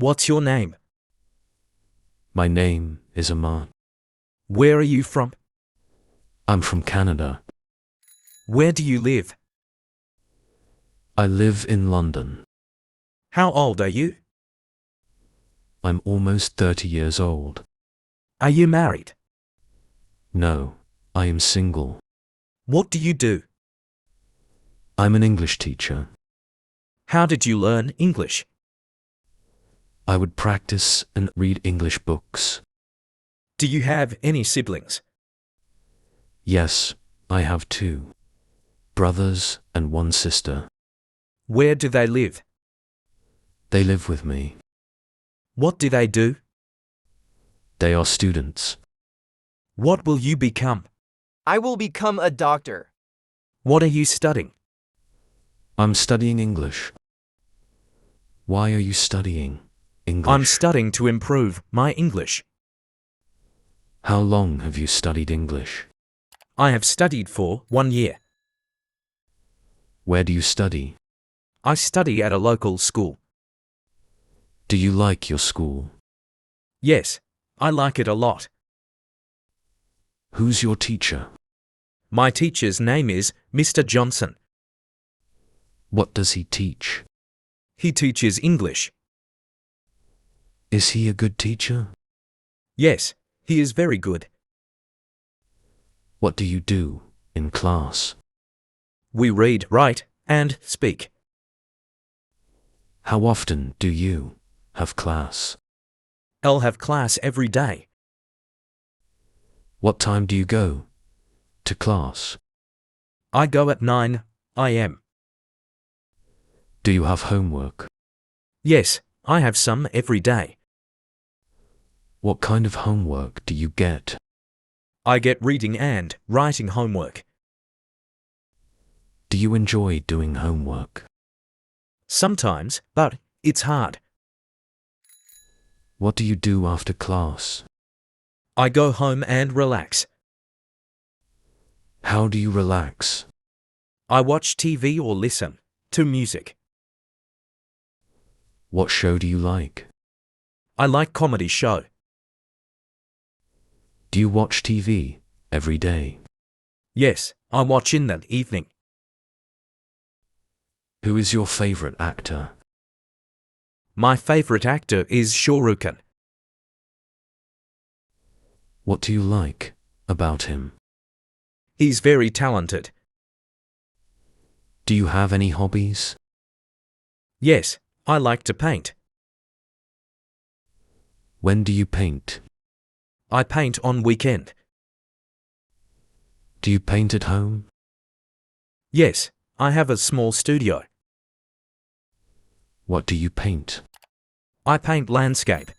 What's your name? My name is Amar. Where are you from? I'm from Canada. Where do you live? I live in London. How old are you? I'm almost 30 years old. Are you married? No, I am single. What do you do? I'm an English teacher. How did you learn English? I would practice and read English books. Do you have any siblings? Yes, I have two brothers and one sister. Where do they live? They live with me. What do they do? They are students. What will you become? I will become a doctor. What are you studying? I'm studying English. Why are you studying English? I'm studying to improve my English. How long have you studied English? I have studied for 1 year. Where do you study? I study at a local school. Do you like your school? Yes, I like it a lot. Who's your teacher? My teacher's name is Mr. Johnson. What does he teach? He teaches English. Is he a good teacher? Yes, he is very good. What do you do in class? We read, write, and speak. How often do you have class? I'll have class every day. What time do you go to class? I go at 9 a.m. Do you have homework? Yes, I have some every day. What kind of homework do you get? I get reading and writing homework. Do you enjoy doing homework? Sometimes, but it's hard. What do you do after class? I go home and relax. How do you relax? I watch TV or listen to music. What show do you like? I like comedy show. Do you watch TV every day? Yes, I watch in the evening. Who is your favorite actor? My favorite actor is Shah Rukh Khan. What do you like about him? He's very talented. Do you have any hobbies? Yes, I like to paint. When do you paint? I paint on weekend. Do you paint at home? Yes, I have a small studio. What do you paint? I paint landscape.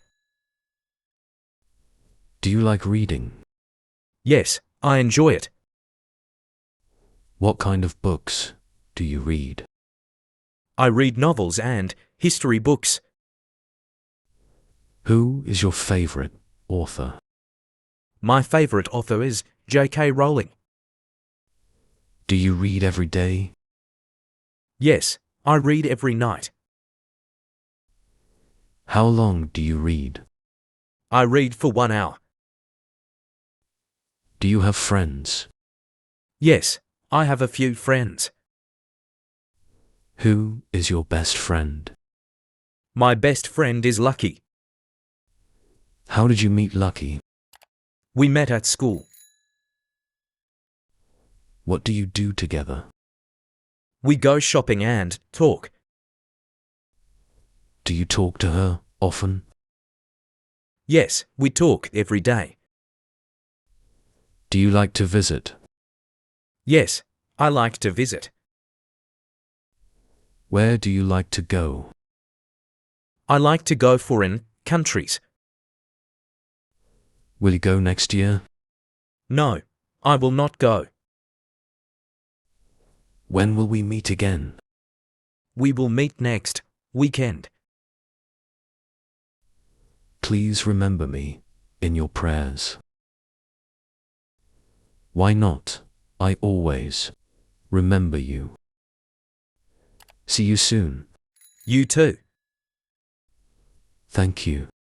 Do you like reading? Yes, I enjoy it. What kind of books do you read? I read novels and history books. Who is your favorite author? My favorite author is J.K. Rowling. Do you read every day? Yes, I read every night. How long do you read? I read for 1 hour. Do you have friends? Yes, I have a few friends. Who is your best friend? My best friend is Lucky. How did you meet Lucky? We met at school. What do you do together? We go shopping and talk. Do you talk to her often? Yes, we talk every day. Do you like to visit? Yes, I like to visit. Where do you like to go? I like to go foreign countries. Will you go next year? No, I will not go. When will we meet again? We will meet next weekend. Please remember me in your prayers. Why not? I always remember you. See you soon. You too. Thank you.